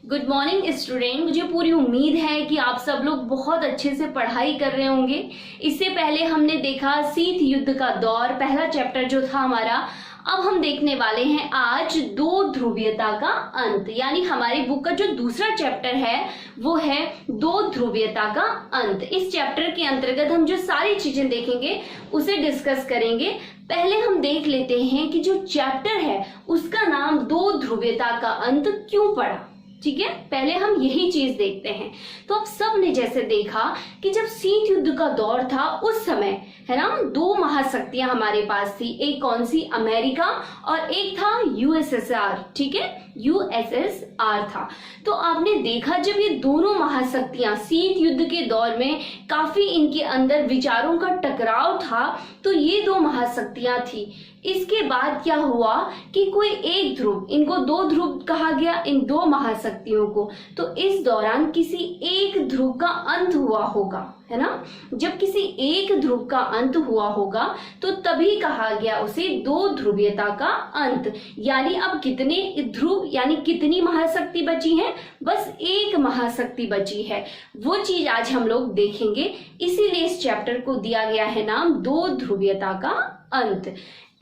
Good morning student. मुझे पूरी उम्मीद है कि आप सब लोग बहुत अच्छे से पढ़ाई कर रहे होंगे। इससे पहले हमने देखा शीत युद्ध का दौर, पहला चैप्टर जो था हमारा। अब हम देखने वाले हैं आज दो ध्रुवीयता का अंत, यानी हमारी बुक का जो दूसरा चैप्टर है वो है दो ध्रुवीयता का अंत। इस चैप्टर के अंतर्गत हम जो सारी चीजें देखेंगे उसे डिस्कस करेंगे। पहले हम देख लेते हैं कि जो चैप्टर है उसका नाम दो ध्रुवीयता का अंत क्यों पड़ा। ठीक है, पहले हम यही चीज देखते हैं। तो अब सब ने जैसे देखा कि जब शीत युद्ध का दौर था उस समय है ना, दो महाशक्तियां हमारे पास थी। एक कौन सी? अमेरिका, और एक था यूएसएसआर। ठीक है, यूएसएसआर था। तो आपने देखा जब ये दोनों महाशक्तियां शीत युद्ध के दौर में काफी इनके अंदर विचारों का टकराव था, तो ये दो महाशक्तियां थी। इसके बाद क्या हुआ कि कोई एक ध्रुव, इनको दो ध्रुव कहा गया इन दो महाशक्तियों को, तो इस दौरान किसी एक ध्रुव का अंत हुआ होगा, है ना। जब किसी एक ध्रुव का अंत हुआ होगा तो तभी कहा गया उसे दो ध्रुवीयता का अंत। यानी अब कितने ध्रुव यानी कितनी महाशक्ति बची है? बस एक महाशक्ति बची है। वो चीज आज हम लोग देखेंगे, इसीलिए इस चैप्टर को दिया गया है नाम दो ध्रुवीयता का अंत।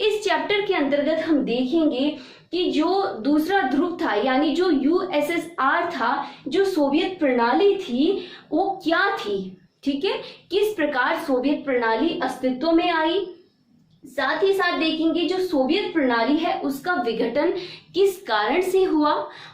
इस चैप्टर के अंतर्गत हम देखेंगे कि जो दूसरा ध्रुव था यानी जो यूएसएसआर था, जो सोवियत प्रणाली थी वो क्या थी। ठीक है, किस प्रकार सोवियत प्रणाली अस्तित्व में आई। साथ ही साथ देखेंगे जो सोवियत प्रणाली है उसका विघटन किस कारण से हुआ,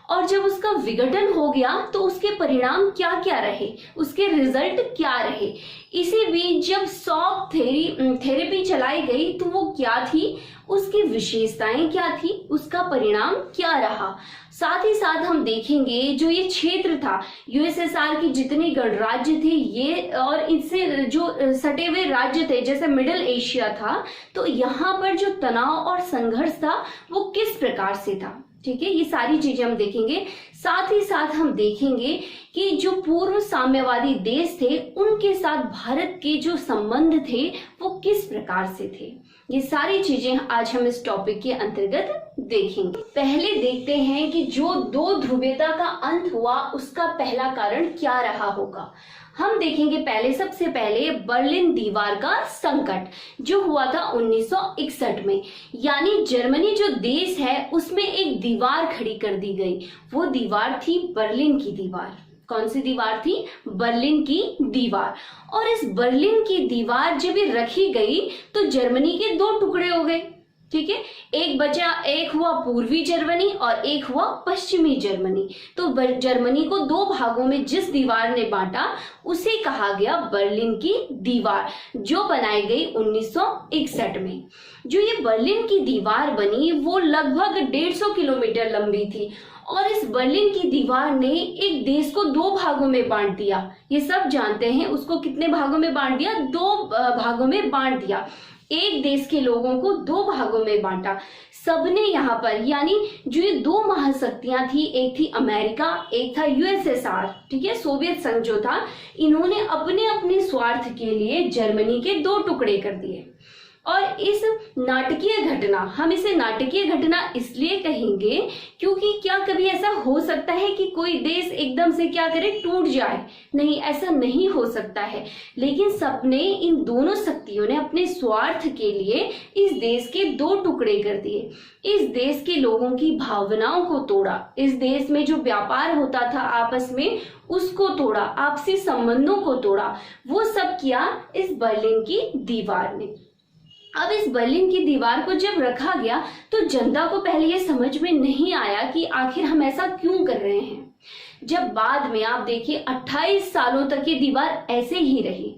और जब उसका विघटन हो गया तो उसके परिणाम क्या क्या रहे, उसके रिजल्ट क्या रहे। इसी बीच जब शॉक थेरेपी चलाई गई तो वो क्या थी, उसकी विशेषताएं क्या थी, उसका परिणाम क्या रहा। साथ ही साथ हम देखेंगे जो ये क्षेत्र था, यूएसएसआर के जितने गणराज्य थे ये और इससे जो सटे हुए राज्य थे जैसे मिडिल एशिया था, तो यहाँ पर जो तनाव और संघर्ष था वो किस प्रकार से था। ठीक है, ये सारी चीजें हम देखेंगे। साथ ही साथ हम देखेंगे कि जो पूर्व साम्यवादी देश थे उनके साथ भारत के जो संबंध थे वो किस प्रकार से थे। ये सारी चीजें आज हम इस टॉपिक के अंतर्गत देखेंगे। पहले देखते हैं कि जो दो ध्रुवीयता का अंत हुआ उसका पहला कारण क्या रहा होगा। हम देखेंगे पहले, सबसे पहले बर्लिन दीवार का संकट जो हुआ था 1961 में। यानी जर्मनी जो देश है उसमें एक दीवार खड़ी कर दी गई। वो दीवार थी बर्लिन की दीवार। कौन सी दीवार थी? बर्लिन की दीवार। और इस बर्लिन की दीवार जब ये रखी गई तो जर्मनी के दो टुकड़े हो गए। ठीक है, एक बचा, एक हुआ पूर्वी जर्मनी और एक हुआ पश्चिमी जर्मनी। तो जर्मनी को दो भागों में जिस दीवार ने बांटा उसे कहा गया बर्लिन की दीवार, जो बनाई गई 1961 में। जो ये बर्लिन की दीवार बनी वो लगभग 150 किलोमीटर लंबी थी, और इस बर्लिन की दीवार ने एक देश को दो भागों में बांट दिया। ये सब जानते हैं, उसको कितने भागों में बांट दिया? दो भागों में बांट दिया। एक देश के लोगों को दो भागों में बांटा। सबने यहाँ पर, यानी जो ये दो महाशक्तियां थी, एक थी अमेरिका, एक था यूएसएसआर, ठीक है, सोवियत संघ जो था, इन्होंने अपने अपने स्वार्थ के लिए जर्मनी के दो टुकड़े कर दिए। और इस नाटकीय घटना, हम इसे नाटकीय घटना इसलिए कहेंगे क्योंकि क्या कभी ऐसा हो सकता है कि कोई देश एकदम से क्या करे, टूट जाए? नहीं, ऐसा नहीं हो सकता है। लेकिन सबने, इन दोनों शक्तियों ने अपने स्वार्थ के लिए इस देश के दो टुकड़े कर दिए। इस देश के लोगों की भावनाओं को तोड़ा, इस देश में जो व्यापार होता था आपस में उसको तोड़ा, आपसी संबंधों को तोड़ा। वो सब किया इस बर्लिन की दीवार ने। अब इस बर्लिन की दीवार को जब रखा गया तो जनता को पहले ये समझ में नहीं आया कि आखिर हम ऐसा क्यों कर रहे हैं। जब बाद में आप देखिए 28 सालों तक ये दीवार ऐसे ही रही।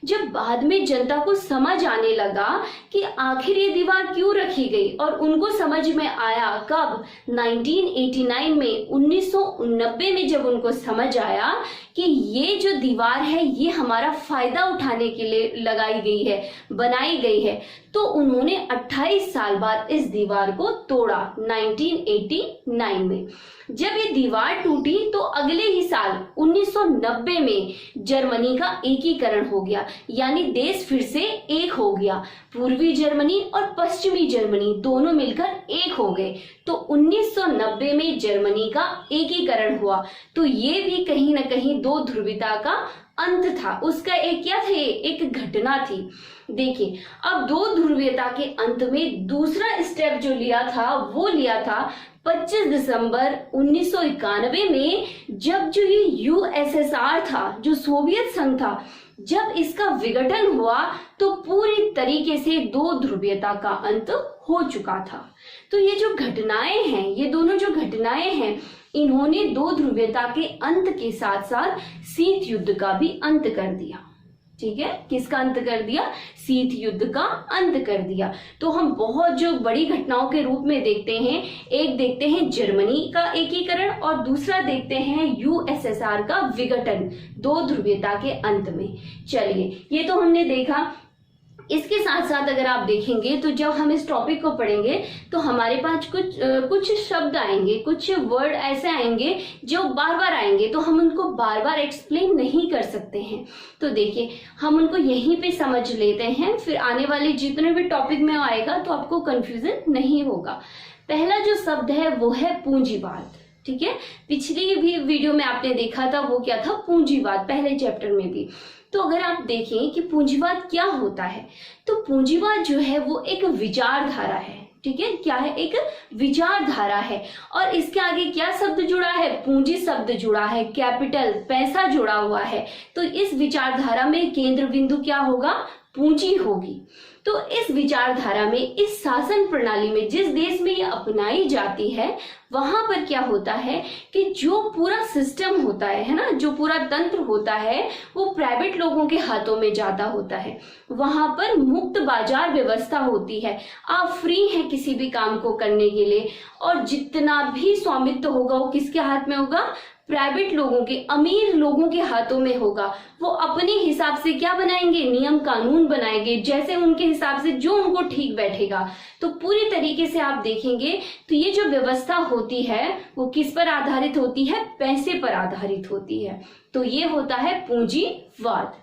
जब बाद में जनता को समझ आने लगा कि आखिर ये दीवार क्यों रखी गई, और उनको समझ में आया कब? 1989 में, 1990 में जब उनको समझ आया कि ये जो दीवार है ये हमारा फायदा उठाने के लिए लगाई गई है, बनाई गई है, तो उन्होंने 28 साल बाद इस दीवार को तोड़ा 1989 में। जब ये दीवार टूटी तो अगले ही साल 1990 में जर्मनी का एकीकरण हो गया। यानी देश फिर से एक हो गया। पूर्वी जर्मनी और पश्चिमी जर्मनी दोनों मिलकर एक हो गए। तो 1990 में जर्मनी का एकीकरण हुआ। तो ये भी कहीं ना कहीं दो ध्रुवीयता का अंत था, उसका एक क्या था, एक घटना थी। देखिए, अब दो ध्रुवीयता के अंत में दूसरा स्टेप जो लिया था वो लिया था 25 दिसंबर 1991 में, जब जो ये यूएसएसआर था, जो सोवियत संघ था, जब इसका विघटन हुआ तो पूरी तरीके से दो ध्रुवीयता का अंत हो चुका था। तो ये जो घटनाएं हैं, ये दोनों जो घटनाएं हैं, इन्होंने दो ध्रुवीयता के अंत के साथ साथ शीत युद्ध का भी अंत कर दिया। ठीक है, किसका अंत कर दिया? शीत युद्ध का अंत कर दिया। तो हम बहुत जो बड़ी घटनाओं के रूप में देखते हैं, एक देखते हैं जर्मनी का एकीकरण और दूसरा देखते हैं यूएसएसआर का विघटन दो ध्रुवीयता के अंत में। चलिए, ये तो हमने देखा। इसके साथ साथ अगर आप देखेंगे तो जब हम इस टॉपिक को पढ़ेंगे तो हमारे पास कुछ शब्द आएंगे, कुछ वर्ड ऐसे आएंगे जो बार बार आएंगे, तो हम उनको बार बार एक्सप्लेन नहीं कर सकते हैं। तो देखिए, हम उनको यहीं पे समझ लेते हैं, फिर आने वाले जितने भी टॉपिक में आएगा तो आपको कंफ्यूजन नहीं होगा। पहला जो शब्द है वो है पूंजीवाद। ठीक है, पिछली भी वीडियो में आपने देखा था, वो क्या था? पूंजीवाद, पहले चैप्टर में भी। तो अगर आप देखें कि पूंजीवाद क्या होता है, तो पूंजीवाद जो है वो एक विचारधारा है। ठीक है, क्या है? एक विचारधारा है। और इसके आगे क्या शब्द जुड़ा है? पूंजी शब्द जुड़ा है, कैपिटल, पैसा जुड़ा हुआ है। तो इस विचारधारा में केंद्र बिंदु क्या होगा? पूंजी होगी। तो इस विचारधारा में, इस शासन प्रणाली में, जिस देश में ये अपनाई जाती है, वहां पर क्या होता है कि जो पूरा सिस्टम होता है ना, जो पूरा तंत्र होता है, वो प्राइवेट लोगों के हाथों में ज्यादा होता है। वहां पर मुक्त बाजार व्यवस्था होती है, आप फ्री हैं किसी भी काम को करने के लिए, और जितना भी स्वामित्व होगा वो किसके हाथ में होगा? प्राइवेट लोगों के, अमीर लोगों के हाथों में होगा। वो अपने हिसाब से क्या बनाएंगे? नियम कानून बनाएंगे, जैसे उनके हिसाब से जो उनको ठीक बैठेगा। तो पूरी तरीके से आप देखेंगे तो ये जो व्यवस्था होती है वो किस पर आधारित होती है? पैसे पर आधारित होती है। तो ये होता है पूंजीवाद।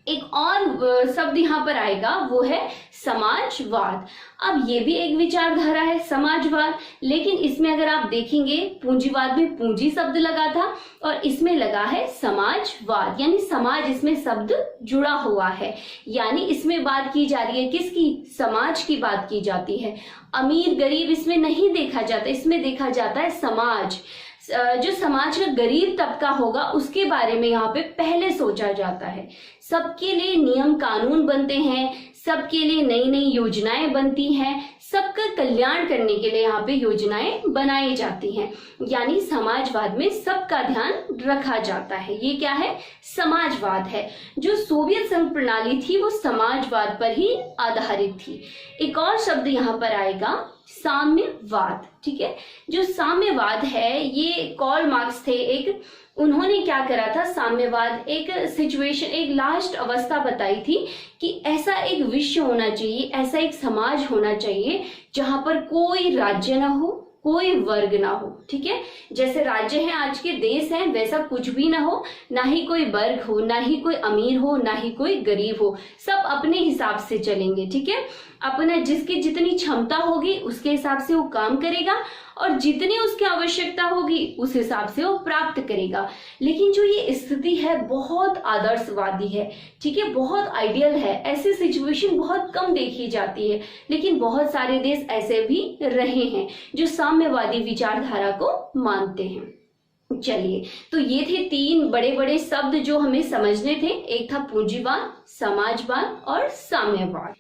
एक और शब्द यहाँ पर आएगा, वो है समाजवाद। अब ये भी एक विचारधारा है, समाजवाद, लेकिन इसमें अगर आप देखेंगे पूंजीवाद में पूंजी शब्द लगा था और इसमें लगा है समाजवाद, यानी समाज इसमें शब्द जुड़ा हुआ है। यानी इसमें बात की जा रही है किसकी? समाज की बात की जाती है। अमीर गरीब इसमें नहीं देखा जाता, इसमें देखा जाता है समाज। जो समाज का गरीब तबका होगा उसके बारे में यहाँ पे पहले सोचा जाता है। सबके लिए नियम कानून बनते हैं, सबके लिए नई नई योजनाएं बनती हैं, सबका कल्याण करने के लिए यहाँ पे योजनाएं बनाई जाती हैं। यानी समाजवाद में सबका ध्यान रखा जाता है। ये क्या है? समाजवाद है। जो सोवियत संघ प्रणाली थी वो समाजवाद पर ही आधारित थी। एक और शब्द यहाँ पर आएगा, साम्यवाद। ठीक है, जो साम्यवाद है ये कार्ल मार्क्स थे एक, उन्होंने क्या करा था? साम्यवाद एक सिचुएशन, एक लास्ट अवस्था बताई थी कि ऐसा एक विश्व होना चाहिए, ऐसा एक समाज होना चाहिए जहां पर कोई राज्य ना हो, कोई वर्ग ना हो। ठीक है, जैसे राज्य हैं आज के देश हैं, वैसा कुछ भी ना हो, ना ही कोई वर्ग हो, ना ही कोई अमीर हो, ना ही कोई गरीब हो, सब अपने हिसाब से चलेंगे। ठीक है, अपना जिसकी जितनी क्षमता होगी उसके हिसाब से वो काम करेगा और जितनी उसकी आवश्यकता होगी उस हिसाब से वो प्राप्त करेगा। लेकिन जो ये स्थिति है बहुत आदर्शवादी है। ठीक है, बहुत आइडियल है। ऐसी सिचुएशन बहुत कम देखी जाती है, लेकिन बहुत सारे देश ऐसे भी रहे हैं जो साम्यवादी विचारधारा को मानते हैं। चलिए, तो ये थे तीन बड़े बड़े शब्द जो हमें समझने थे। एक था पूंजीवाद, समाजवाद और साम्यवाद।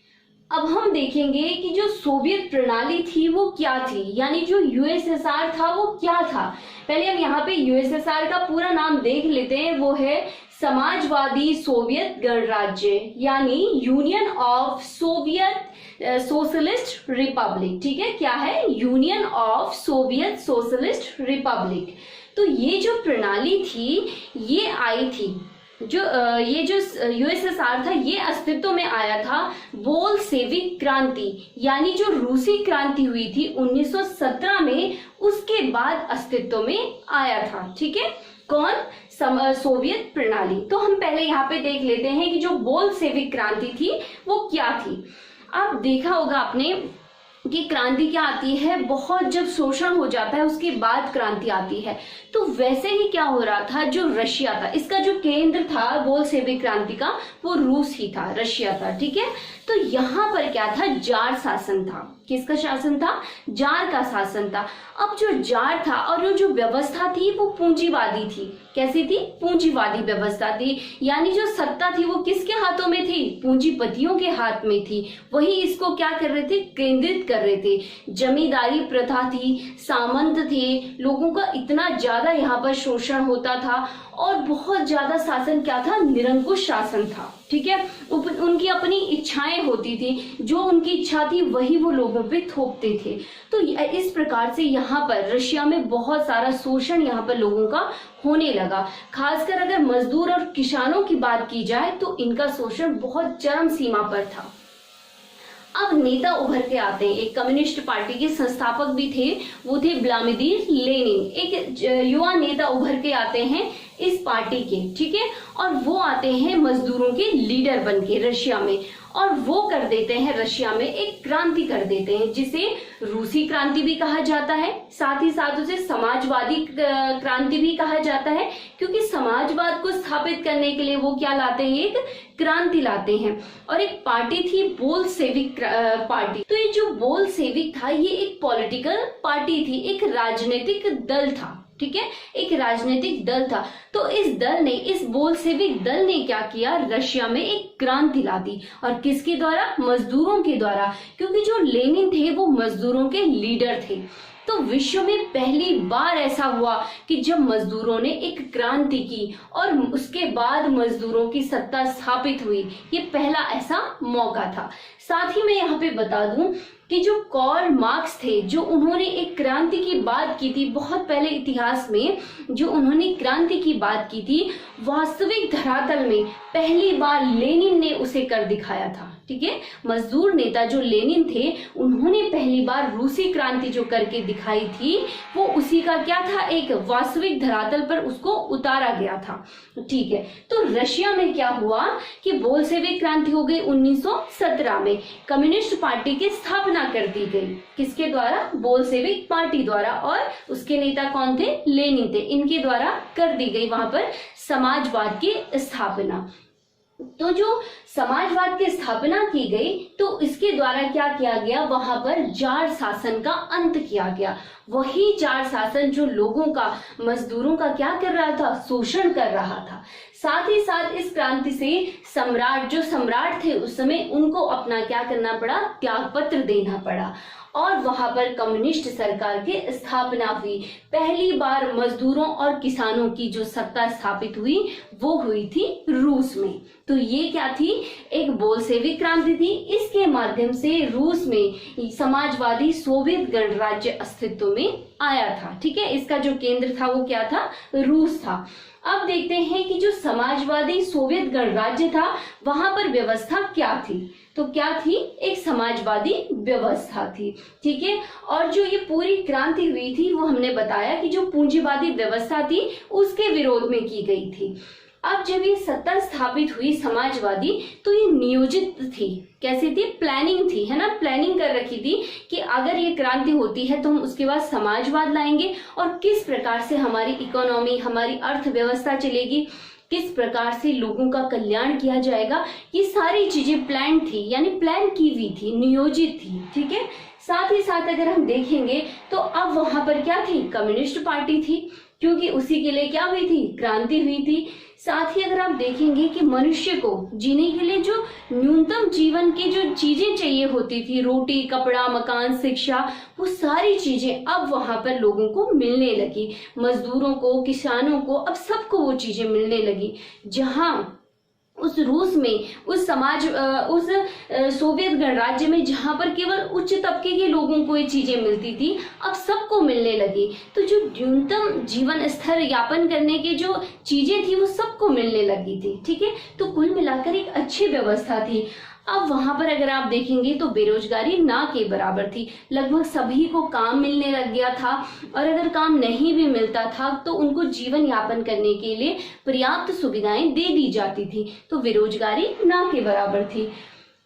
अब हम देखेंगे कि जो सोवियत प्रणाली थी वो क्या थी, यानी जो यूएसएसआर था वो क्या था। पहले हम यहाँ पे यूएसएसआर का पूरा नाम देख लेते हैं, वो है समाजवादी सोवियत गणराज्य, यानी union of Soviet socialist Republic. ठीक है, क्या है? Union of Soviet socialist Republic. तो ये जो प्रणाली थी ये आई थी, जो ये जो यूएसएसआर था ये अस्तित्व में आया था बोल्शेविक क्रांति, यानी जो रूसी क्रांति हुई थी 1917 में, उसके बाद अस्तित्व में आया था। ठीक है, कौन? सोवियत प्रणाली। तो हम पहले यहाँ पे देख लेते हैं कि जो बोल्शेविक क्रांति थी वो क्या थी। अब देखा होगा आपने कि क्रांति क्या आती है, बहुत जब शोषण हो जाता है उसके बाद क्रांति आती है। तो वैसे ही क्या हो रहा था, जो रशिया था, इसका जो केंद्र था बोल्शेविक क्रांति का वो रूस ही था, रशिया था, ठीक है। तो यहाँ पर क्या था, जार शासन था। किसका शासन था? जार का शासन था। अब जो जार था और जो व्यवस्था थी वो पूंजीवादी थी। कैसी थी? पूंजीवादी व्यवस्था थी, यानी जो सत्ता थी वो किसके हाथों में थी? पूंजीपतियों के हाथ में थी। वही इसको क्या कर रहे थे? केंद्रित कर रहे थे। जमींदारी प्रथा थी, सामंत थे, लोगों का इतना ज्यादा यहाँ पर शोषण होता था और बहुत ज्यादा शासन क्या था? निरंकुश शासन था, ठीक है। उनकी अपनी इच्छाएं होती थी, जो उनकी इच्छा थी वही वो लोगों पे थोपते थे। तो इस प्रकार से यहाँ पर रशिया में बहुत सारा शोषण यहाँ पर लोगों का होने लगा। खासकर अगर मजदूर और किसानों की बात की जाए तो इनका शोषण बहुत चरम सीमा पर था। अब नेता उभर के आते हैं, एक कम्युनिस्ट पार्टी के संस्थापक भी थे, वो थे व्लादिमीर लेनिन। एक युवा नेता उभर के आते हैं इस पार्टी के, ठीक है, और वो आते हैं मजदूरों के लीडर बन के रशिया में, और वो कर देते हैं रशिया में एक क्रांति कर देते हैं जिसे रूसी क्रांति भी कहा जाता है, साथ ही साथ उसे समाजवादी क्रांति भी कहा जाता है, क्योंकि समाजवाद को स्थापित करने के लिए वो क्या लाते हैं? एक क्रांति लाते हैं। और एक पार्टी थी बोल्शेविक पार्टी। तो ये जो बोल्शेविक था ये एक पॉलिटिकल पार्टी थी, एक राजनीतिक दल था, ठीक है, एक राजनीतिक दल था। तो इस बोल्शेविक दल ने क्या किया? रशिया में एक क्रांति ला दी। और किसके द्वारा? मजदूरों के द्वारा, क्योंकि जो लेनिन थे वो मजदूरों के लीडर थे। तो विश्व में पहली बार ऐसा हुआ कि जब मजदूरों ने एक क्रांति की और उसके बाद मजदूरों की सत्ता स्थापित हुई, ये पहला ऐसा मौका था। साथ ही मैं यहाँ पे बता दूं कि जो कार्ल मार्क्स थे, जो उन्होंने एक क्रांति की बात की थी बहुत पहले इतिहास में, जो उन्होंने क्रांति की बात की थी, वास्तविक धरातल में पहली बार लेनिन ने उसे कर दिखाया था, ठीक है। मजदूर नेता जो लेनिन थे उन्होंने पहली बार रूसी क्रांति जो करके दिखाई थी वो उसी का क्या था? एक वास्तविक धरातल पर उसको उतारा गया था, ठीक है। तो रशिया में क्या हुआ कि बोल्शेविक क्रांति हो गई 1917 में, कम्युनिस्ट पार्टी की स्थापना कर दी गई। किसके द्वारा? बोल्शेविक पार्टी द्वारा। और उसके नेता कौन थे? लेनिन थे। इनके द्वारा कर दी गई वहां पर समाजवाद की स्थापना। तो जो समाजवाद की स्थापना की गई तो इसके द्वारा क्या किया गया? वहां पर जार शासन का अंत किया गया। वही जार शासन जो लोगों का, मजदूरों का क्या कर रहा था? शोषण कर रहा था। साथ ही साथ इस क्रांति से जो सम्राट थे उस समय, उनको अपना क्या करना पड़ा? त्याग पत्र देना पड़ा और वहां पर कम्युनिस्ट सरकार की स्थापना हुई। पहली बार मजदूरों और किसानों की जो सत्ता स्थापित हुई वो हुई थी रूस में। तो ये क्या थी? एक बोल्शेविक क्रांति थी। इसके माध्यम से रूस में समाजवादी सोवियत गणराज्य अस्तित्व में आया था, ठीक है। इसका जो केंद्र था वो क्या था? रूस था। अब देखते हैं कि जो समाजवादी सोवियत गणराज्य था वहां पर व्यवस्था क्या थी। तो क्या थी? एक समाजवादी व्यवस्था थी, ठीक है। और जो ये पूरी क्रांति हुई थी वो हमने बताया कि जो पूंजीवादी व्यवस्था थी उसके विरोध में की गई थी। अब जब ये सत्ता स्थापित हुई समाजवादी, तो ये नियोजित थी। कैसी थी? प्लानिंग थी, है ना। प्लानिंग कर रखी थी कि अगर ये क्रांति होती है तो हम उसके बाद समाजवाद लाएंगे और किस प्रकार से हमारी इकोनॉमी, हमारी अर्थव्यवस्था चलेगी, किस प्रकार से लोगों का कल्याण किया जाएगा, ये सारी चीजें प्लान थी, यानी प्लान की हुई थी, नियोजित थी, ठीक है। साथ ही साथ अगर हम देखेंगे तो अब वहां पर क्या थी? कम्युनिस्ट पार्टी थी, क्योंकि उसी के लिए क्या हुई थी? क्रांति हुई थी। साथ ही अगर आप देखेंगे कि मनुष्य को जीने के लिए जो न्यूनतम जीवन की जो चीजें चाहिए होती थी, रोटी, कपड़ा, मकान, शिक्षा, वो सारी चीजें अब वहां पर लोगों को मिलने लगी। मजदूरों को, किसानों को, अब सबको वो चीजें मिलने लगी। जहां उस रूस में, उस सोवियत गणराज्य में जहां पर केवल उच्च तबके के लोगों को ये चीजें मिलती थी, अब सबको मिलने लगी। तो जो न्यूनतम जीवन स्तर यापन करने की जो चीजें थी वो सबको मिलने लगी थी, ठीक है। तो कुल मिलाकर एक अच्छी व्यवस्था थी। अब वहां पर अगर आप देखेंगे तो बेरोजगारी ना के बराबर थी, लगभग सभी को काम मिलने लग गया था, और अगर काम नहीं भी मिलता था तो उनको जीवन यापन करने के लिए पर्याप्त सुविधाएं दे दी जाती थी, तो बेरोजगारी ना के बराबर थी।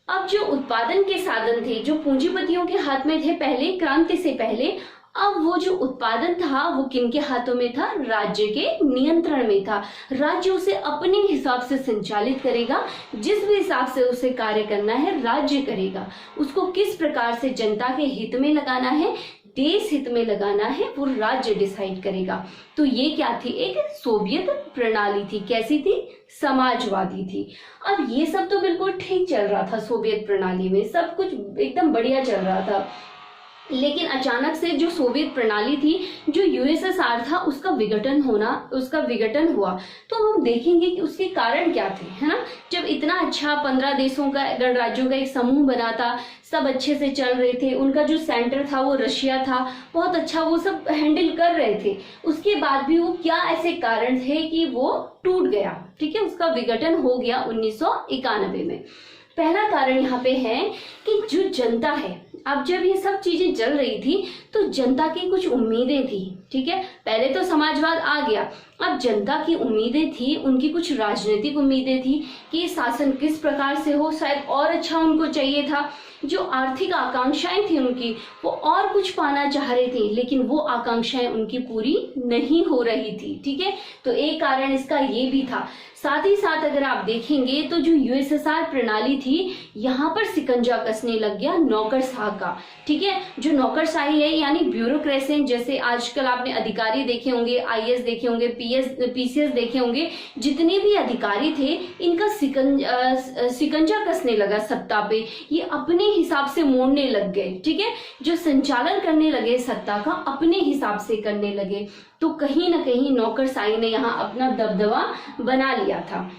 अब जो उत्पादन के साधन थे जो पूंजीपतियों के हाथ में थे पहले, क्रांति से पहले, अब वो जो उत्पादन था वो किनके हाथों में था? राज्य के नियंत्रण में था। राज्य उसे अपने हिसाब से संचालित करेगा, जिस भी हिसाब से उसे कार्य करना है राज्य करेगा। उसको किस प्रकार से जनता के हित में लगाना है, देश हित में लगाना है, वो राज्य डिसाइड करेगा। तो ये क्या थी? एक सोवियत प्रणाली थी। कैसी थी? समाजवादी थी। अब ये सब तो बिल्कुल ठीक चल रहा था, सोवियत प्रणाली में सब कुछ एकदम बढ़िया चल रहा था, लेकिन अचानक से जो सोवियत प्रणाली थी, जो यूएसएसआर था, उसका विघटन हुआ। तो हम देखेंगे कि उसके कारण क्या थे, है ना। जब इतना अच्छा 15 देशों का, गणराज्यों का एक समूह बना था, सब अच्छे से चल रहे थे, उनका जो सेंटर था वो रशिया था, बहुत अच्छा वो सब हैंडल कर रहे थे, उसके बाद भी वो क्या ऐसे कारण थे कि वो टूट गया, ठीक है, उसका विघटन हो गया 1991 में। पहला कारण यहाँ पे है कि जो जनता है, अब जब ये सब चीजें चल रही थी तो जनता की कुछ उम्मीदें थी, ठीक है। पहले तो समाजवाद आ गया, अब जनता की उम्मीदें थी, उनकी कुछ राजनीतिक उम्मीदें थी कि शासन किस प्रकार से हो, शायद और अच्छा उनको चाहिए था। जो आर्थिक आकांक्षाएं थी उनकी, वो और कुछ पाना चाह रहे थे, लेकिन वो आकांक्षाएं उनकी पूरी नहीं हो रही थी, ठीक है। तो एक कारण इसका ये भी था। साथ ही साथ अगर आप देखेंगे तो जो यूएसएसआर प्रणाली थी, यहाँ पर सिकंजा कसने लग गया नौकरशाह का, ठीक है। जो नौकरशाही है यानी ब्यूरोक्रेसी, जैसे आजकल आपने अधिकारी देखे होंगे, आईएएस देखे होंगे, पीसीएस देखे होंगे, जितने भी अधिकारी थे इनका सिकंजा कसने लगा सत्ता पे, ये अपने हिसाब से मोड़ने लग गए, ठीक है। जो संचालन करने लगे सत्ता का, अपने हिसाब से करने लगे, तो कहीं ना कहीं नौकरशाही ने यहाँ अपना दबदबा बना लिया था।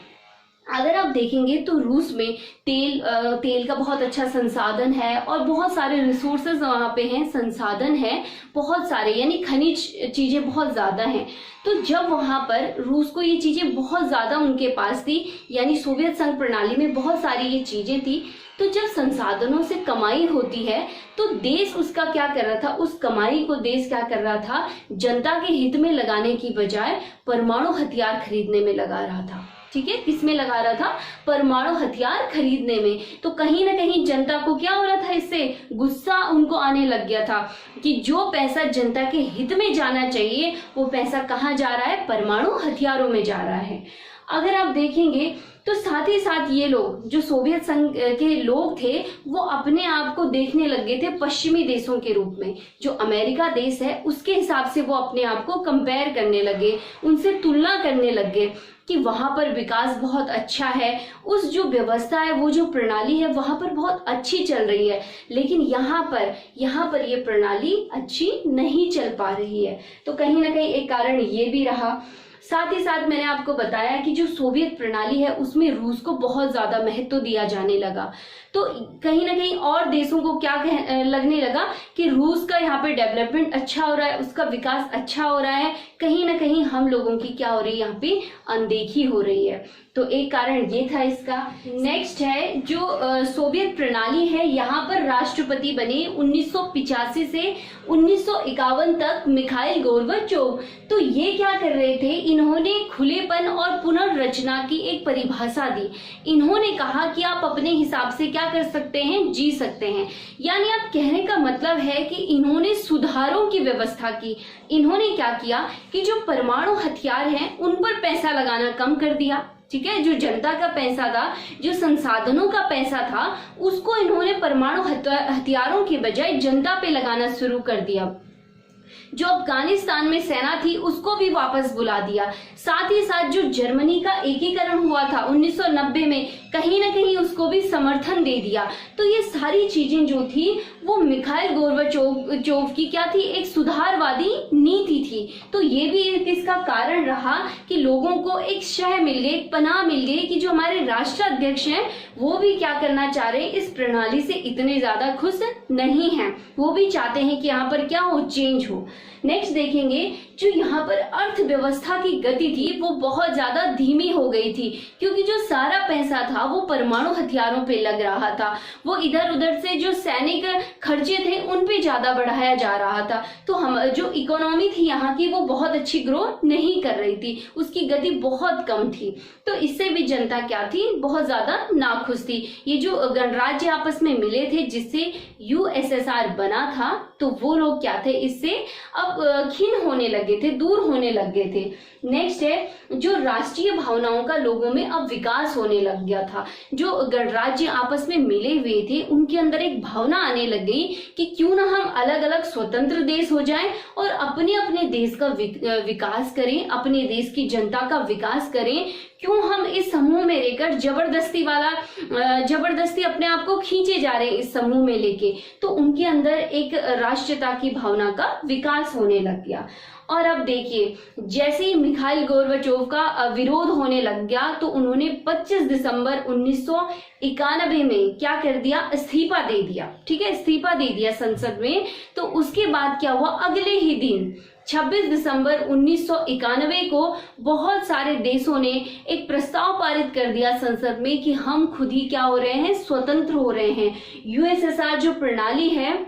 अगर आप देखेंगे तो रूस में तेल का बहुत अच्छा संसाधन है और बहुत सारे रिसोर्सेज वहाँ पे हैं, संसाधन है बहुत सारे, यानी खनिज चीजें बहुत ज्यादा हैं। तो जब वहाँ पर रूस को ये चीजें बहुत ज्यादा उनके पास थी, यानी सोवियत संघ प्रणाली में बहुत सारी ये चीजें थी, तो जब संसाधनों से कमाई होती है तो देश उसका क्या कर रहा था, उस कमाई को देश क्या कर रहा था, जनता के हित में लगाने की बजाय परमाणु हथियार खरीदने में लगा रहा था, ठीक है। किसमें लगा रहा था? परमाणु हथियार खरीदने में। तो कहीं ना कहीं जनता को क्या हो रहा था, इससे गुस्सा उनको आने लग गया था कि जो पैसा जनता के हित में जाना चाहिए वो पैसा कहाँ जा रहा है? परमाणु हथियारों में जा रहा है। अगर आप देखेंगे तो साथ ही साथ ये लोग, जो सोवियत संघ के लोग थे, वो अपने आप को देखने लग गए थे पश्चिमी देशों के रूप में। जो अमेरिका देश है उसके हिसाब से वो अपने आप को कंपेयर करने लगे, उनसे तुलना करने लग गए कि वहां पर विकास बहुत अच्छा है, उस जो व्यवस्था है, वो जो प्रणाली है वहां पर बहुत अच्छी चल रही है, लेकिन यहाँ पर ये प्रणाली अच्छी नहीं चल पा रही है। तो कहीं ना कहीं एक कारण ये भी रहा। साथ ही साथ मैंने आपको बताया कि जो सोवियत प्रणाली है उसमें रूस को बहुत ज्यादा महत्व दिया जाने लगा, तो कहीं ना कहीं और देशों को क्या लगने लगा कि रूस का यहाँ पे डेवलपमेंट अच्छा हो रहा है, उसका विकास अच्छा हो रहा है, कहीं ना कहीं हम लोगों की क्या हो रही है, यहाँ पे अनदेखी हो रही है। तो एक कारण ये था इसका। नेक्स्ट है जो सोवियत प्रणाली है, यहाँ पर राष्ट्रपति बने 1985 से 1951 तक मिखाइल गोर्बाचोव। तो ये क्या कर रहे थे, इन्होंने खुलेपन और पुनर्रचना की एक परिभाषा दी। इन्होंने कहा कि आप अपने हिसाब से क्या कर सकते हैं, जी सकते हैं। यानी आप कहने का मतलब है कि इन्होंने सुधारों की व्यवस्था की। इन्होंने क्या किया कि जो परमाणु हथियार हैं उन पर पैसा लगाना कम कर दिया, ठीक है। जो जनता का पैसा था, जो संसाधनों का पैसा था, उसको इन्होंने परमाणु हथियारों के बजाय जनता पे लगाना शुरू कर दिया। जो अफगानिस्तान में सेना थी उसको भी वापस बुला दिया। साथ ही साथ जो जर्मनी का एकीकरण हुआ था 1990 में, कहीं ना कहीं उसको भी समर्थन दे दिया। तो ये सारी चीजें जो थी वो मिखाइल गोर्बाचोव की क्या थी, एक सुधारवादी नीति थी। तो ये भी इसका कारण रहा कि लोगों को एक शह मिल गई, एक पनाह मिल गई कि जो हमारे राष्ट्राध्यक्ष हैं वो भी क्या करना चाह रहे हैं, इस प्रणाली से इतने ज्यादा खुश नहीं हैं। वो भी चाहते हैं कि यहाँ पर क्या हो, चेंज हो। नेक्स्ट देखेंगे, जो यहाँ पर अर्थव्यवस्था की गति थी वो बहुत ज्यादा धीमी हो गई थी, क्योंकि जो सारा पैसा था वो परमाणु हथियारों पे लग रहा था। वो इधर उधर से जो सैनिक खर्चे थे उन पे ज्यादा बढ़ाया जा रहा था। तो हम जो इकोनॉमी थी यहाँ की वो बहुत अच्छी ग्रो नहीं कर रही थी, उसकी गति बहुत कम थी। तो इससे भी जनता क्या थी, बहुत ज्यादा नाखुश थी। ये जो गणराज्य आपस में मिले थे जिससे यूएसएसआर बना था, तो वो लोग क्या थे, इससे अब खिन्न होने लगे थे, दूर होने लगे थे। नेक्स्ट है, जो राष्ट्रीय भावनाओं का लोगों में अब विकास होने लग गया था। जो गणराज्य आपस में मिले हुए थे उनके अंदर एक भावना आने लग गई कि क्यों ना हम अलग अलग स्वतंत्र देश हो जाएं और अपने अपने देश का विकास करें, अपने देश की जनता का विकास करें। क्यों हम इस समूह में रहकर जबरदस्ती अपने आप को खींचे जा रहे हैं इस समूह में लेके। तो उनके अंदर एक राष्ट्रीयता की भावना का विकास होने लग गया। और अब देखिए, जैसे ही मिखाइल गोर्बाचोव का विरोध होने लग गया तो उन्होंने 25 दिसंबर 1991 में क्या कर दिया, इस्तीफा दे दिया। ठीक है, इस्तीफा दे दिया संसद में। तो उसके बाद क्या हुआ, अगले ही दिन 26 दिसंबर 1991 को बहुत सारे देशों ने एक प्रस्ताव पारित कर दिया संसद में कि हम खुद ही क्या हो रहे हैं, स्वतंत्र हो रहे हैं। यूएसएसआर जो प्रणाली है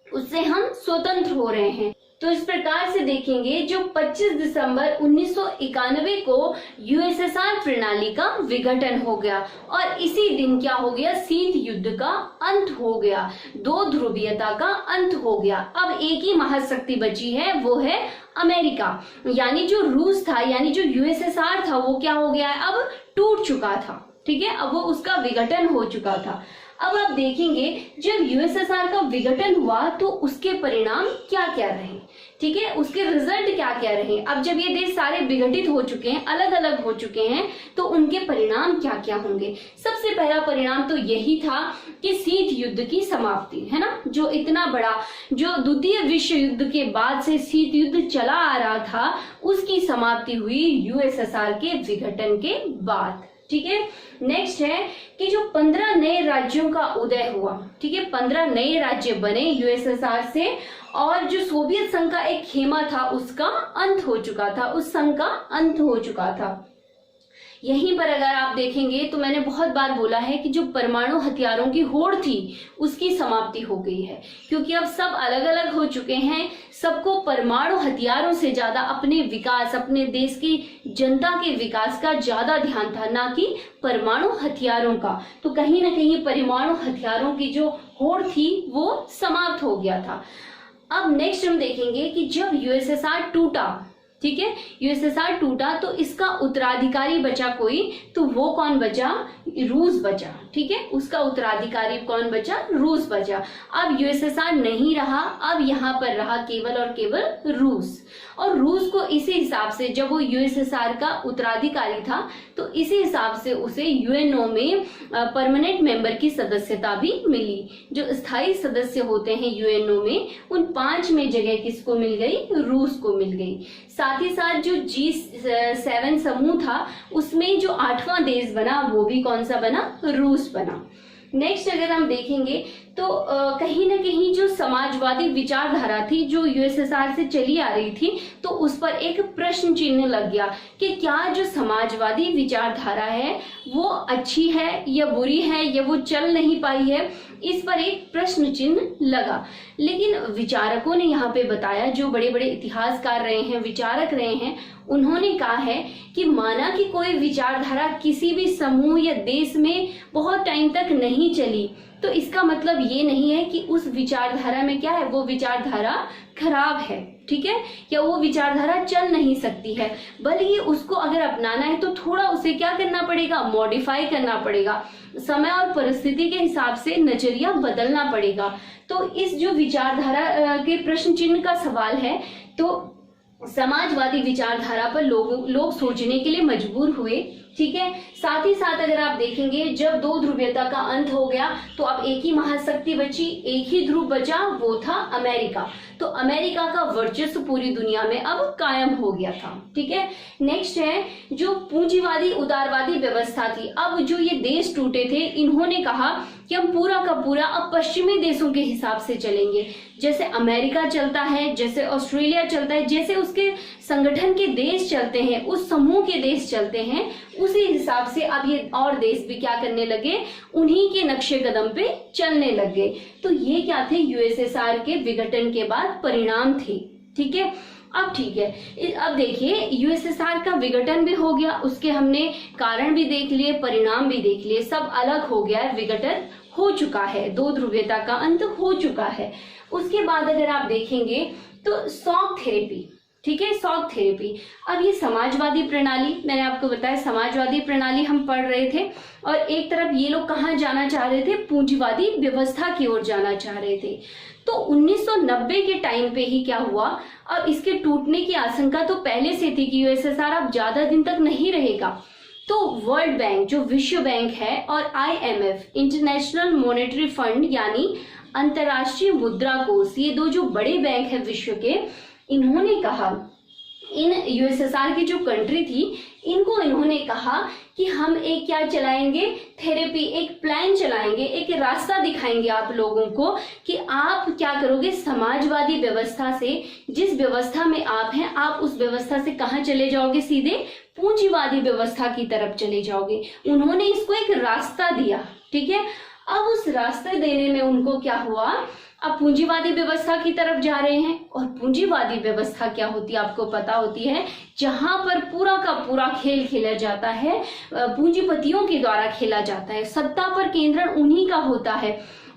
उससे हम स्वतंत्र हो रहे हैं। तो इस प्रकार से देखेंगे, जो 25 दिसंबर 1991 को यूएसएसआर प्रणाली का विघटन हो गया और इसी दिन क्या हो गया, शीत युद्ध का अंत हो गया, दो ध्रुवीयता का अंत हो गया। अब एक ही महाशक्ति बची है, वो है अमेरिका। यानी जो रूस था, यानी जो यूएसएसआर था, वो क्या हो गया है, अब टूट चुका था। ठीक है, अब वो उसका विघटन हो चुका था। अब आप देखेंगे, जब यूएसएसआर का विघटन हुआ तो उसके परिणाम क्या क्या रहे। ठीक है, उसके रिजल्ट क्या क्या रहे। अब जब ये देश सारे विघटित हो चुके हैं, अलग अलग हो चुके हैं, तो उनके परिणाम क्या क्या होंगे। सबसे पहला परिणाम तो यही था कि शीत युद्ध की समाप्ति, है ना। जो इतना बड़ा, जो द्वितीय विश्व युद्ध के बाद से शीत युद्ध चला आ रहा था, उसकी समाप्ति हुई यूएसएसआर के विघटन के बाद। ठीक है, नेक्स्ट है कि जो 15 नए राज्यों का उदय हुआ। ठीक है, 15 नए राज्य बने यूएसएसआर से, और जो सोवियत संघ का एक खेमा था उसका अंत हो चुका था, उस संघ का अंत हो चुका था। यहीं पर अगर आप देखेंगे तो मैंने बहुत बार बोला है कि जो परमाणु हथियारों की होड़ थी उसकी समाप्ति हो गई है, क्योंकि अब सब अलग अलग हो चुके हैं। सबको परमाणु हथियारों से ज्यादा अपने विकास, अपने देश की जनता के विकास का ज्यादा ध्यान था, ना कि परमाणु हथियारों का। तो कहीं ना कहीं परमाणु हथियारों की जो होड़ थी वो समाप्त हो गया था। अब नेक्स्ट हम देखेंगे कि जब यूएसएसआर टूटा, ठीक है, यूएसएसआर टूटा तो इसका उत्तराधिकारी बचा कोई, तो वो कौन बचा, रूस बचा। ठीक है, उसका उत्तराधिकारी कौन बचा, रूस बचा। अब यूएसएसआर नहीं रहा, अब यहाँ पर रहा केवल और केवल रूस। और रूस को इसी हिसाब से, जब वो यूएसएसआर का उत्तराधिकारी था तो इसी हिसाब से उसे यूएनओ में परमानेंट मेंबर की सदस्यता भी मिली। जो स्थायी सदस्य होते हैं यूएनओ में, उन 5 में जगह किसको मिल गई, रूस को मिल गई। साथ ही साथ जो G7 समूह था उसमें जो 8वां देश बना वो भी कौन सा बना, रूस बना। नेक्स्ट अगर हम देखेंगे तो कहीं ना कहीं जो समाजवादी विचारधारा थी जो यूएसएसआर से चली आ रही थी, तो उस पर एक प्रश्न चिन्ह लग गया कि क्या जो समाजवादी विचारधारा है वो अच्छी है या बुरी है, या वो चल नहीं पाई है। इस पर एक प्रश्न चिन्ह लगा। लेकिन विचारकों ने यहाँ पे बताया, जो बड़े बड़े इतिहासकार रहे हैं, विचारक रहे हैं, उन्होंने कहा है कि माना कि कोई विचारधारा किसी भी समूह या देश में बहुत टाइम तक नहीं चली, तो इसका मतलब ये नहीं है कि उस विचारधारा में क्या है, वो विचारधारा खराब है। ठीक है, या वो विचारधारा चल नहीं सकती है, बल्कि उसको अगर अपनाना है तो थोड़ा उसे क्या करना पड़ेगा, मॉडिफाई करना पड़ेगा, समय और परिस्थिति के हिसाब से नजरिया बदलना पड़ेगा। तो इस जो विचारधारा के प्रश्न चिन्ह का सवाल है, तो समाजवादी विचारधारा पर लोग सोचने के लिए मजबूर हुए। ठीक है। साथ ही साथ अगर आप देखेंगे जब दो ध्रुवीयता का अंत हो गया तो अब एक ही महाशक्ति बची, एक ही ध्रुव बचा, वो था अमेरिका। तो अमेरिका का वर्चस्व पूरी दुनिया में अब कायम हो गया था। ठीक है। नेक्स्ट है जो पूंजीवादी उदारवादी व्यवस्था थी। अब जो ये देश टूटे थे, इन्होंने कहा कि हम पूरा का पूरा अब पश्चिमी देशों के हिसाब से चलेंगे, जैसे अमेरिका चलता है, जैसे ऑस्ट्रेलिया चलता है, जैसे उसके संगठन के देश चलते हैं, उस समूह के देश चलते हैं, उसी हिसाब से अब ये और देश भी क्या करने लगे, उन्हीं के नक्शे कदम पे चलने लगे। तो ये क्या थे, यूएसएसआर के विघटन के बाद परिणाम थे। ठीक है। अब ठीक है, अब देखिए यूएसएसआर का विघटन भी हो गया, उसके हमने कारण भी देख लिए, परिणाम भी देख लिए, सब अलग हो गया है, विघटन हो चुका है, दो ध्रुवीयता का अंत हो चुका है। उसके बाद अगर आप देखेंगे तो शॉक थेरेपी, ठीक है, शॉक थेरेपी। अब ये समाजवादी प्रणाली, मैंने आपको बताया समाजवादी प्रणाली हम पढ़ रहे थे, और एक तरफ ये लोग कहाँ जाना चाह रहे थे, पूंजीवादी व्यवस्था की ओर जाना चाह रहे थे। तो 1990 के टाइम पे ही क्या हुआ, अब इसके टूटने की आशंका तो पहले से थी कि यूएसएसआर अब ज्यादा दिन तक नहीं रहेगा। तो वर्ल्ड बैंक जो विश्व बैंक है और आईएमएफ इंटरनेशनल मॉनेटरी फंड यानी अंतर्राष्ट्रीय मुद्रा कोष, ये दो जो बड़े बैंक है विश्व के, इन्होंने कहा, इन यूएसएसआर की जो कंट्री थी इनको इन्होंने कहा कि हम एक क्या चलाएंगे, थेरेपी, एक प्लान चलाएंगे, एक रास्ता दिखाएंगे आप लोगों को कि आप क्या करोगे, समाजवादी व्यवस्था से, जिस व्यवस्था में आप हैं, आप उस व्यवस्था से कहाँ चले जाओगे, सीधे पूंजीवादी व्यवस्था की तरफ चले जाओगे। उन्होंने इसको एक रास्ता दिया। ठीक है। अब उस रास्ते देने में उनको क्या हुआ, अब पूंजीवादी व्यवस्था की तरफ जा रहे हैं, और पूंजीवादी व्यवस्था क्या होती है आपको पता होती है, जहां पर पूरा का पूरा खेल खेला जाता है, पूंजीपतियों के द्वारा खेला जाता है, सत्ता पर केंद्रण उन्हीं का होता है,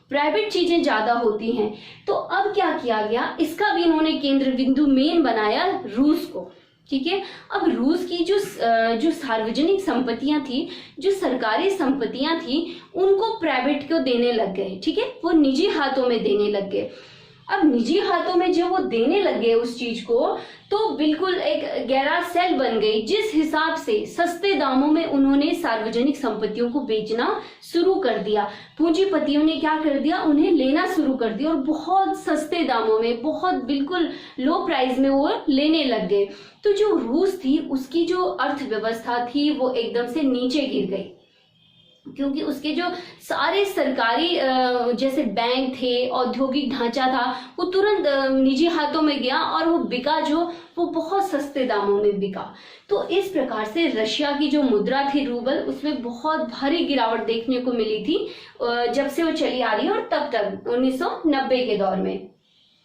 प्राइवेट चीजें ज्यादा होती हैं। तो अब क्या किया गया, इसका भी इन्होंने केंद्र बिंदु मेन बनाया रूस को। ठीक है। अब रूस की जो सार्वजनिक संपत्तियां थी, जो सरकारी संपत्तियां थी, उनको प्राइवेट को देने लग गए। ठीक है, वो निजी हाथों में देने लग गए। अब निजी हाथों में जब वो देने लग गए उस चीज को, तो बिल्कुल एक गैराज सेल बन गई, जिस हिसाब से सस्ते दामों में उन्होंने सार्वजनिक संपत्तियों को बेचना शुरू कर दिया। पूंजीपतियों ने क्या कर दिया, उन्हें लेना शुरू कर दिया, और बहुत सस्ते दामों में, बहुत बिल्कुल लो प्राइस में वो लेने लग गए। तो जो रूस थी, उसकी जो अर्थव्यवस्था थी वो एकदम से नीचे गिर गई, क्योंकि उसके जो सारे सरकारी जैसे बैंक थे, औद्योगिक ढांचा था, वो तुरंत निजी हाथों में गया, और वो बिका जो, वो बहुत सस्ते दामों में बिका। तो इस प्रकार से रशिया की जो मुद्रा थी रूबल, उसमें बहुत भारी गिरावट देखने को मिली थी जब से वो चली आ रही है, और तब तक 1990 के दौर में।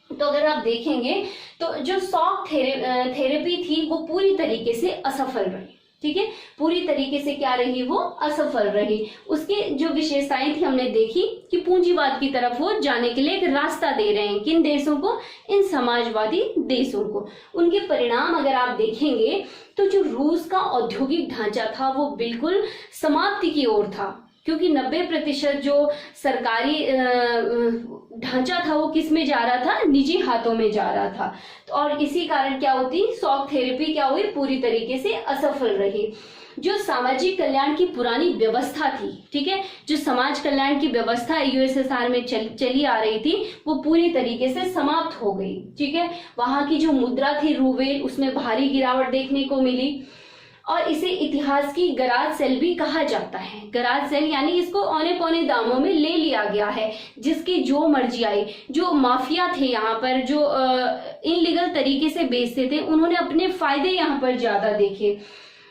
तो अगर आप देखेंगे तो जो शॉक थेरेपी थी वो पूरी तरीके से असफल रही। ठीक है, पूरी तरीके से क्या रही, वो असफल रही। उसके जो विशेषताएं थी हमने देखी कि पूंजीवाद की तरफ वो जाने के लिए एक रास्ता दे रहे हैं, किन देशों को, इन समाजवादी देशों को। उनके परिणाम अगर आप देखेंगे तो जो रूस का औद्योगिक ढांचा था वो बिल्कुल समाप्ति की ओर था, क्योंकि 90% जो सरकारी ढांचा था वो किस में जा रहा था, निजी हाथों में जा रहा था। तो और इसी कारण क्या होती, शॉक थेरेपी क्या हुई, पूरी तरीके से असफल रही। जो सामाजिक कल्याण की पुरानी व्यवस्था थी, ठीक है, जो समाज कल्याण की व्यवस्था यूएसएसआर में चली आ रही थी, वो पूरी तरीके से समाप्त हो गई। ठीक है, वहां की जो मुद्रा थी रूबेल, उसमें भारी गिरावट देखने को मिली, और इसे इतिहास की गराज सेल भी कहा जाता है। गराज सेल यानी इसको औने पौने दामों में ले लिया गया है, जिसकी जो मर्जी आई। जो माफिया थे यहाँ पर, जो इनलीगल तरीके से बेचते थे, उन्होंने अपने फायदे यहाँ पर ज्यादा देखे।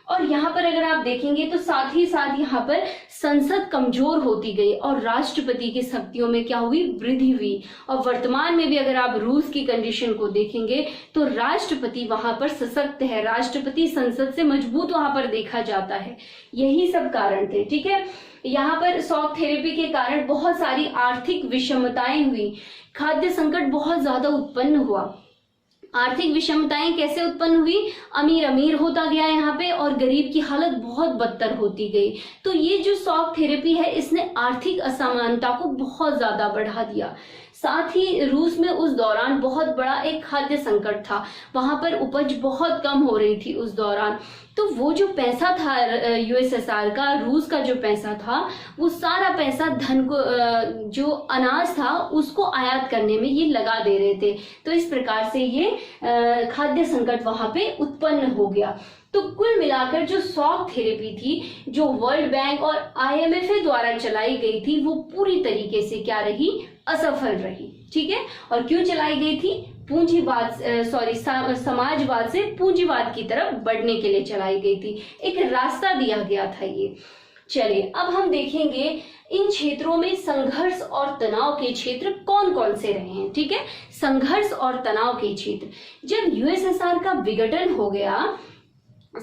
और यहाँ पर अगर आप देखेंगे तो साथ ही साथ यहाँ पर संसद कमजोर होती गई, और राष्ट्रपति की शक्तियों में क्या हुई, वृद्धि हुई। और वर्तमान में भी अगर आप रूस की कंडीशन को देखेंगे तो राष्ट्रपति वहां पर सशक्त है, राष्ट्रपति संसद से मजबूत वहां पर देखा जाता है। यही सब कारण थे। ठीक है, यहाँ पर शॉक थेरेपी के कारण बहुत सारी आर्थिक विषमताएं हुई, खाद्य संकट बहुत ज्यादा उत्पन्न हुआ। आर्थिक विषमताएं कैसे उत्पन्न हुई, अमीर अमीर होता गया यहाँ पे, और गरीब की हालत बहुत बदतर होती गई। तो ये जो शॉक थेरेपी है, इसने आर्थिक असमानता को बहुत ज्यादा बढ़ा दिया। साथ ही रूस में उस दौरान बहुत बड़ा एक खाद्य संकट था, वहां पर उपज बहुत कम हो रही थी उस दौरान। तो वो जो पैसा था यूएसएसआर का, रूस का जो पैसा था, वो सारा पैसा धन को जो अनाज था उसको आयात करने में ये लगा दे रहे थे। तो इस प्रकार से ये खाद्य संकट वहां पे उत्पन्न हो गया। तो कुल मिलाकर जो शॉक थेरेपी थी, जो वर्ल्ड बैंक और आईएमएफ द्वारा चलाई गई थी, वो पूरी तरीके से क्या रही, असफल रही। ठीक है, और क्यों चलाई गई थी, समाजवाद से पूंजीवाद की तरफ बढ़ने के लिए चलाई गई थी, एक रास्ता दिया गया था ये। चलिए अब हम देखेंगे इन क्षेत्रों में संघर्ष और तनाव के क्षेत्र कौन कौन से रहे हैं। ठीक है, संघर्ष और तनाव के क्षेत्र, जब यूएसएसआर का विघटन हो गया,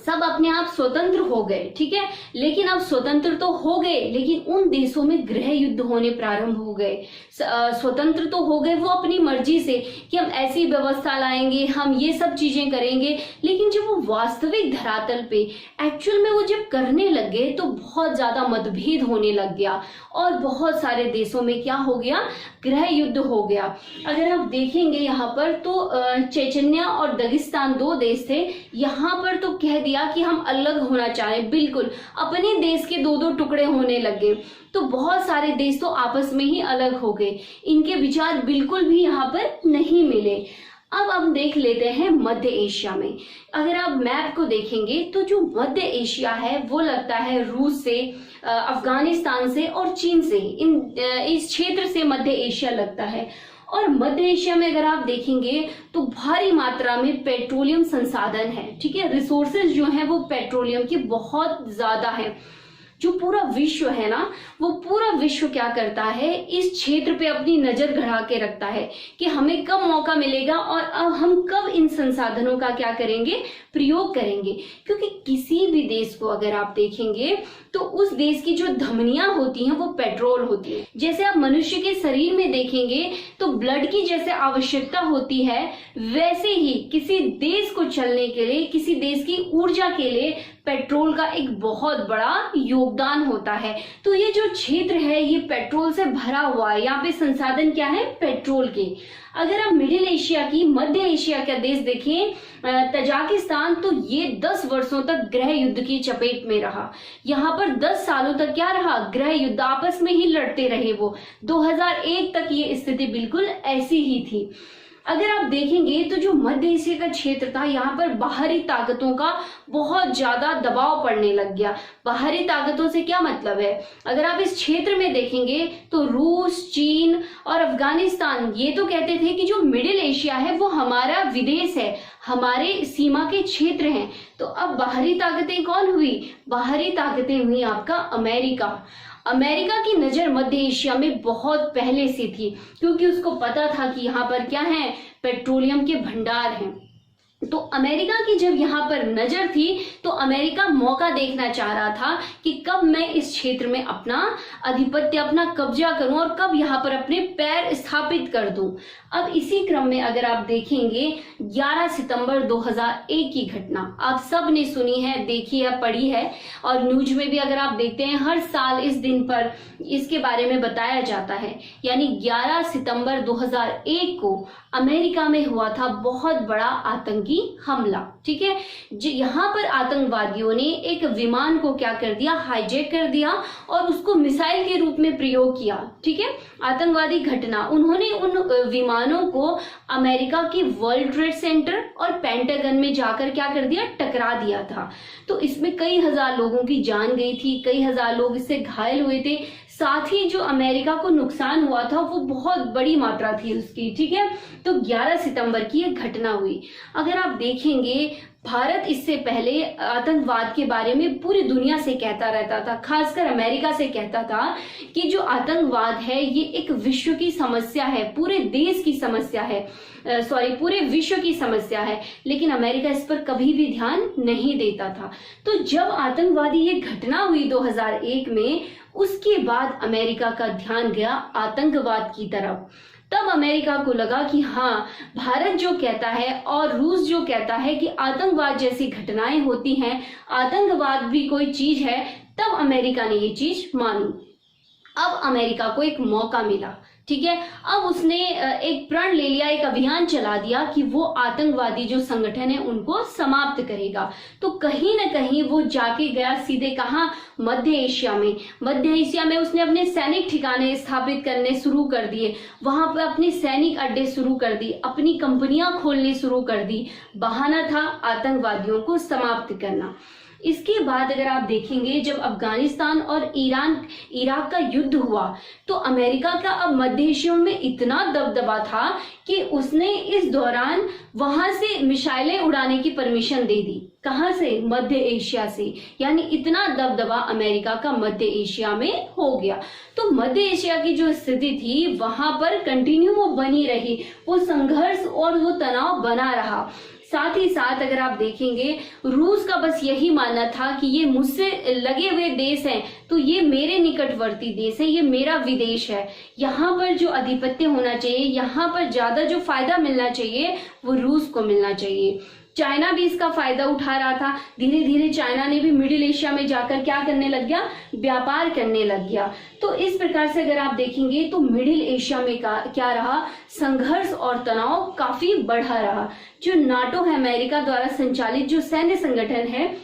सब अपने आप स्वतंत्र हो गए। ठीक है, लेकिन अब स्वतंत्र तो हो गए, लेकिन उन देशों में गृह युद्ध होने प्रारंभ हो गए। स्वतंत्र तो हो गए वो अपनी मर्जी से कि हम ऐसी व्यवस्था लाएंगे, हम ये सब चीजें करेंगे, लेकिन जब वो वास्तविक धरातल पे एक्चुअल में वो जब करने लग गए तो बहुत ज्यादा मतभेद होने लग गया और बहुत सारे देशों में क्या हो गया, गृह युद्ध हो गया। अगर आप देखेंगे यहाँ पर तो चेचन्या और दगिस्तान 2 देश थे, यहाँ पर तो कह दिया कि हम अलग होना चाहें, बिल्कुल अपने देश के 2-2 टुकड़े होने लगे। तो बहुत सारे देश तो आपस में ही अलग हो गए, इनके विचार बिल्कुल भी यहाँ पर नहीं मिले। अब हम देख लेते हैं मध्य एशिया में। अगर आप मैप को देखेंगे तो जो मध्य एशिया है वो लगता है रूस से, अफगानिस्तान से और चीन से, इस क्षेत्र से मध्य एशिया लगता है। और मध्य एशिया में अगर आप देखेंगे तो भारी मात्रा में पेट्रोलियम संसाधन है। ठीक है, रिसोर्सेज जो हैं वो पेट्रोलियम के बहुत ज्यादा है। जो पूरा विश्व है ना, वो पूरा विश्व क्या करता है, इस क्षेत्र पे अपनी नजर गड़ा के रखता है कि हमें कब मौका मिलेगा और अब हम कब इन संसाधनों का क्या करेंगे, प्रयोग करेंगे। क्योंकि किसी भी देश को अगर आप देखेंगे तो उस देश की जो धमनियां होती हैं वो पेट्रोल होती है। जैसे आप मनुष्य के शरीर में देखेंगे तो ब्लड की जैसे आवश्यकता होती है, वैसे ही किसी देश को चलने के लिए, किसी देश की ऊर्जा के लिए पेट्रोल का एक बहुत बड़ा योगदान होता है। तो ये जो क्षेत्र है ये पेट्रोल से भरा हुआ है, यहाँ पे संसाधन क्या है, पेट्रोल के। अगर आप मिडिल एशिया की, मध्य एशिया का देश देखें, तजाकिस्तान, तो ये 10 वर्षों तक गृह युद्ध की चपेट में रहा। यहाँ पर 10 सालों तक क्या रहा, गृह युद्ध, आपस में ही लड़ते रहे वो। 2001 तक ये स्थिति बिल्कुल ऐसी ही थी। अगर आप देखेंगे तो जो मध्य एशिया का क्षेत्र था, यहाँ पर बाहरी ताकतों का बहुत ज्यादा दबाव पड़ने लग गया। बाहरी ताकतों से क्या मतलब है, अगर आप इस क्षेत्र में देखेंगे तो रूस, चीन और अफगानिस्तान ये तो कहते थे कि जो मिडिल एशिया है वो हमारा विदेश है, हमारे सीमा के क्षेत्र हैं। तो अब बाहरी ताकतें कौन हुई, बाहरी ताकतें हुई आपका अमेरिका। अमेरिका की नजर मध्य एशिया में बहुत पहले से थी, क्योंकि उसको पता था कि यहाँ पर क्या है, पेट्रोलियम के भंडार हैं। तो अमेरिका की जब यहाँ पर नजर थी तो अमेरिका मौका देखना चाह रहा था कि कब मैं इस क्षेत्र में अपना आधिपत्य, अपना कब्जा करूं और कब यहाँ पर अपने पैर स्थापित कर दूं। अब इसी क्रम में अगर आप देखेंगे 11 सितंबर 2001 की घटना आप सब ने सुनी है, देखी है, पढ़ी है, और न्यूज में भी अगर आप देखते हैं हर साल इस दिन पर इसके बारे में बताया जाता है। यानी 11 सितंबर 2001 को अमेरिका में हुआ था बहुत बड़ा आतंकी हमला। ठीक है, यहाँ पर आतंकवादियों ने एक विमान को क्या कर दिया, हाईजैक कर दिया और उसको मिसाइल के रूप में प्रयोग किया। ठीक है, आतंकवादी घटना, उन्होंने उन विमानों को अमेरिका के वर्ल्ड ट्रेड सेंटर और पेंटागन में जाकर क्या कर दिया, टकरा दिया था। तो इसमें कई हजार लोगों की जान गई थी, कई हजार लोग इससे घायल हुए थे। साथ ही जो अमेरिका को नुकसान हुआ था वो बहुत बड़ी मात्रा थी उसकी। ठीक है, तो 11 सितंबर की यह घटना हुई। अगर आप देखेंगे भारत इससे पहले आतंकवाद के बारे में पूरी दुनिया से कहता रहता था, खासकर अमेरिका से कहता था कि जो आतंकवाद है ये एक विश्व की समस्या है, पूरे देश की समस्या है, पूरे विश्व की समस्या है। लेकिन अमेरिका इस पर कभी भी ध्यान नहीं देता था। तो जब आतंकवादी ये घटना हुई 2001 में, उसके बाद अमेरिका का ध्यान गया आतंकवाद की तरफ। तब अमेरिका को लगा कि हाँ, भारत जो कहता है और रूस जो कहता है कि आतंकवाद जैसी घटनाएं होती हैं, आतंकवाद भी कोई चीज है, तब अमेरिका ने ये चीज मानी। अब अमेरिका को एक मौका मिला ठीक है। अब उसने एक प्रण ले लिया, एक अभियान चला दिया कि वो आतंकवादी जो संगठन है उनको समाप्त करेगा। तो कहीं ना कहीं वो जाके गया सीधे कहाँ, मध्य एशिया में। मध्य एशिया में उसने अपने सैनिक ठिकाने स्थापित करने शुरू कर दिए, वहां पर अपने सैनिक अड्डे शुरू कर दी, अपनी कंपनियां खोलनी शुरू कर दी। बहाना था आतंकवादियों को समाप्त करना। इसके बाद अगर आप देखेंगे, जब अफगानिस्तान और इराक का युद्ध हुआ तो अमेरिका का अब मध्य एशिया में इतना दबदबा था कि उसने इस दौरान वहां से मिसाइलें उड़ाने की परमिशन दे दी। कहां से, मध्य एशिया से। यानी इतना दबदबा अमेरिका का मध्य एशिया में हो गया। तो मध्य एशिया की जो स्थिति थी वहां पर कंटिन्यू वो बनी रही, वो संघर्ष और वो तनाव बना रहा। साथ ही साथ अगर आप देखेंगे, रूस का बस यही मानना था कि ये मुझसे लगे हुए देश हैं, तो ये मेरे निकटवर्ती देश है, ये मेरा विदेश है, यहाँ पर जो आधिपत्य होना चाहिए, यहाँ पर ज्यादा जो फायदा मिलना चाहिए वो रूस को मिलना चाहिए। चाइना भी इसका फायदा उठा रहा था। धीरे धीरे चाइना ने भी मिडिल एशिया में जाकर क्या करने लग गया, व्यापार करने लग गया। तो इस प्रकार से अगर आप देखेंगे तो मिडिल एशिया में क्या रहा, संघर्ष और तनाव काफी बढ़ा रहा। जो नाटो है, अमेरिका द्वारा संचालित जो सैन्य संगठन है,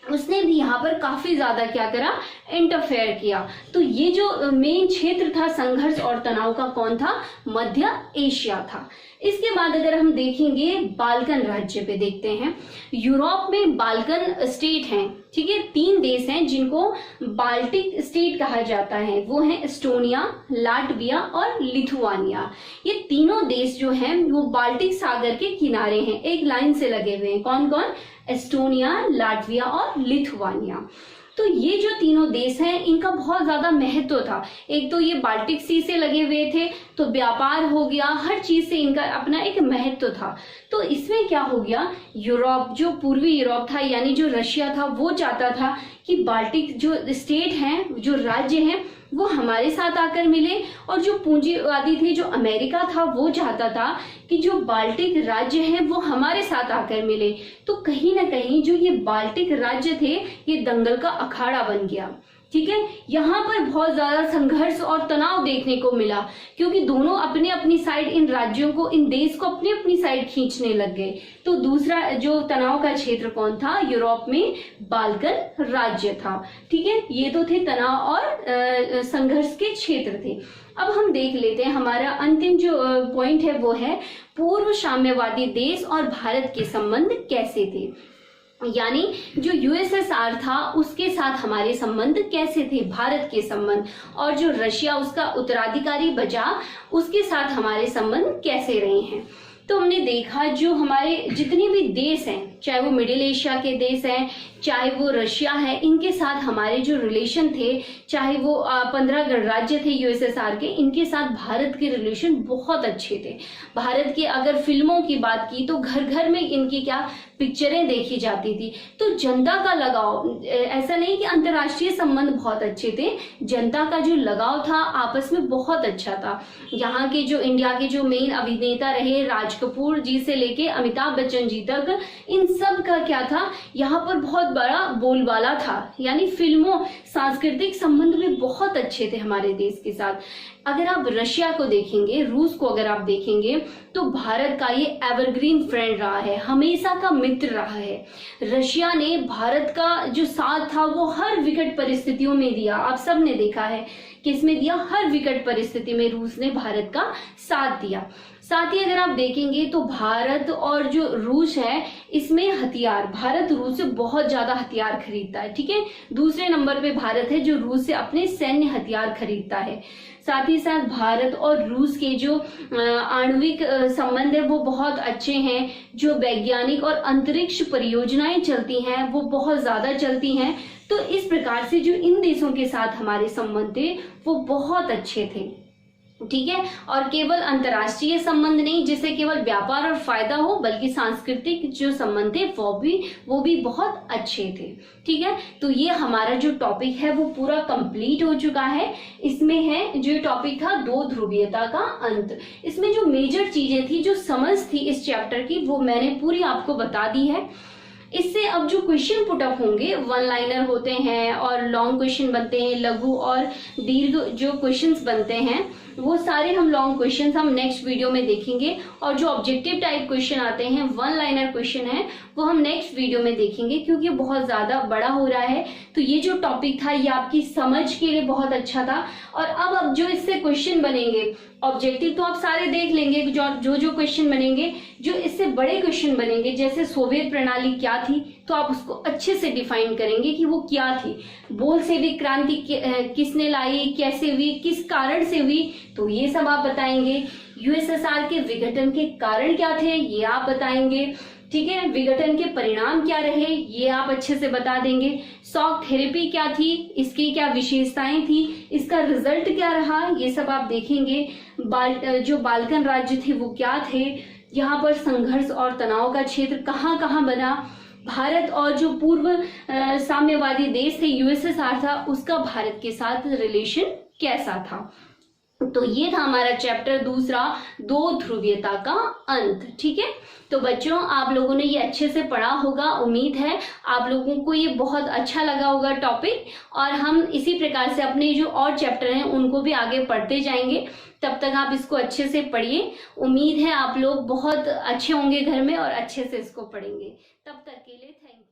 उसने भी यहाँ पर काफी ज्यादा क्या करा, इंटरफेयर किया। तो ये जो मेन क्षेत्र था संघर्ष और तनाव का, कौन था, मध्य एशिया था। इसके बाद अगर हम देखेंगे बाल्कन राज्य पे देखते हैं। यूरोप में बाल्कन स्टेट हैं, ठीक है, 3 देश हैं जिनको बाल्टिक स्टेट कहा जाता है। वो है एस्टोनिया, लाटविया और लिथुआनिया। ये तीनों देश जो हैं वो बाल्टिक सागर के किनारे हैं, एक लाइन से लगे हुए हैं। कौन कौन, एस्टोनिया, लाटविया और लिथुआनिया। तो ये जो तीनों देश हैं इनका बहुत ज्यादा महत्व था। एक तो ये बाल्टिक सी से लगे हुए थे, तो व्यापार हो गया, हर चीज से इनका अपना एक महत्व था। तो इसमें क्या हो गया, यूरोप, जो पूर्वी यूरोप था यानी जो रशिया था, वो चाहता था कि बाल्टिक जो स्टेट हैं, जो राज्य हैं, वो हमारे साथ आकर मिले। और जो पूंजीवादी थे, जो अमेरिका था, वो चाहता था कि जो बाल्टिक राज्य हैं वो हमारे साथ आकर मिले। तो कहीं ना कहीं जो ये बाल्टिक राज्य थे, ये दंगल का अखाड़ा बन गया। ठीक है, यहाँ पर बहुत ज्यादा संघर्ष और तनाव देखने को मिला, क्योंकि दोनों अपने अपनी साइड इन राज्यों को, इन देश को अपनी अपनी साइड खींचने लग गए। तो दूसरा जो तनाव का क्षेत्र कौन था, यूरोप में बाल्कन राज्य था। ठीक है, ये तो थे तनाव और संघर्ष के क्षेत्र थे। अब हम देख लेते हैं, हमारा अंतिम जो पॉइंट है वो है पूर्व साम्यवादी देश और भारत के संबंध कैसे थे। यानी जो यूएसएसआर था उसके साथ हमारे संबंध कैसे थे, भारत के संबंध, और जो रशिया उसका उत्तराधिकारी बचा उसके साथ हमारे संबंध कैसे रहे हैं। तो हमने देखा जो हमारे जितने भी देश हैं, चाहे वो मिडिल एशिया के देश हैं, चाहे वो रशिया है, इनके साथ हमारे जो रिलेशन थे, चाहे वो 15 गणराज्य थे यूएसएसआर के, इनके साथ भारत के रिलेशन बहुत अच्छे थे। भारत की अगर फिल्मों की बात की तो घर घर में इनकी क्या पिक्चरें देखी जाती थी। तो जनता का लगाव, ऐसा नहीं कि अंतर्राष्ट्रीय संबंध बहुत अच्छे थे, जनता का जो लगाव था आपस में बहुत अच्छा था। यहाँ के जो इंडिया के जो मेन अभिनेता रहे, राज कपूर जी से लेके अमिताभ बच्चन जी तक, इन सब का क्या था, यहाँ पर बहुत बड़ा बोलबाला था। यानी फिल्मों, सांस्कृतिक संबंध भी बहुत अच्छे थे हमारे देश के साथ। अगर आप रशिया को देखेंगे, रूस को अगर आप देखेंगे, तो भारत का ये एवरग्रीन फ्रेंड रहा है, हमेशा का मित्र रहा है। रशिया ने भारत का जो साथ था वो हर विकट परिस्थितियों में दिया। आप सब ने देखा है किसमें दिया, हर विकट परिस्थिति में रूस ने भारत का साथ दिया। साथ ही अगर आप देखेंगे तो भारत और जो रूस है, इसमें हथियार, भारत रूस से बहुत ज्यादा हथियार खरीदता है। ठीक है, दूसरे नंबर पे भारत है जो रूस से अपने सैन्य हथियार खरीदता है। साथ ही साथ भारत और रूस के जो आणविक संबंध है वो बहुत अच्छे हैं। जो वैज्ञानिक और अंतरिक्ष परियोजनाएं चलती हैं वो बहुत ज्यादा चलती हैं। तो इस प्रकार से जो इन देशों के साथ हमारे संबंध थे वो बहुत अच्छे थे। ठीक है, और केवल अंतर्राष्ट्रीय संबंध नहीं जिससे केवल व्यापार और फायदा हो, बल्कि सांस्कृतिक जो संबंध थे वो भी बहुत अच्छे थे। ठीक है, तो ये हमारा जो टॉपिक है वो पूरा कंप्लीट हो चुका है। इसमें है जो टॉपिक था दो ध्रुवीयता का अंत। इसमें जो मेजर चीजें थी, जो समझ थी इस चैप्टर की, वो मैंने पूरी आपको बता दी है। इससे अब जो क्वेश्चन पुटअप होंगे, 1 लाइनर होते हैं और लॉन्ग क्वेश्चन बनते हैं, लघु और दीर्घ जो क्वेश्चंस बनते हैं, वो सारे हम लॉन्ग क्वेश्चंस हम नेक्स्ट वीडियो में देखेंगे, और जो ऑब्जेक्टिव टाइप क्वेश्चन आते हैं, वन लाइनर क्वेश्चन है, वो हम नेक्स्ट वीडियो में देखेंगे, क्योंकि बहुत ज्यादा बड़ा हो रहा है। तो ये जो टॉपिक था ये आपकी समझ के लिए बहुत अच्छा था। और अब जो इससे क्वेश्चन बनेंगे, ऑब्जेक्टिव तो आप सारे देख लेंगे, जो क्वेश्चन बनेंगे, जो इससे बड़े क्वेश्चन बनेंगे, जैसे सोवियत प्रणाली क्या थी, तो आप उसको अच्छे से डिफाइन करेंगे कि वो क्या थी। बोल्शेविक क्रांति किसने लाई, कैसे हुई, किस कारण से हुई, तो ये सब आप बताएंगे। यूएसएसआर के विघटन के कारण क्या थे, ये आप बताएंगे। ठीक है, विघटन के परिणाम क्या रहे, ये आप अच्छे से बता देंगे। शॉक थेरेपी क्या थी, इसकी क्या विशेषताएं थी, इसका रिजल्ट क्या रहा, ये सब आप देखेंगे। जो बाल्कन राज्य थे वो क्या थे, यहाँ पर संघर्ष और तनाव का क्षेत्र कहाँ कहाँ बना, भारत और जो पूर्व साम्यवादी देश थे यूएसएसआर था, उसका भारत के साथ रिलेशन कैसा था। तो ये था हमारा चैप्टर दूसरा, दो ध्रुवीयता का अंत। ठीक है, तो बच्चों आप लोगों ने ये अच्छे से पढ़ा होगा, उम्मीद है आप लोगों को ये बहुत अच्छा लगा होगा टॉपिक, और हम इसी प्रकार से अपने जो और चैप्टर हैं उनको भी आगे पढ़ते जाएंगे। तब तक आप इसको अच्छे से पढ़िए। उम्मीद है आप लोग बहुत अच्छे होंगे घर में और अच्छे से इसको पढ़ेंगे। तब तक के लिए थैंक यू।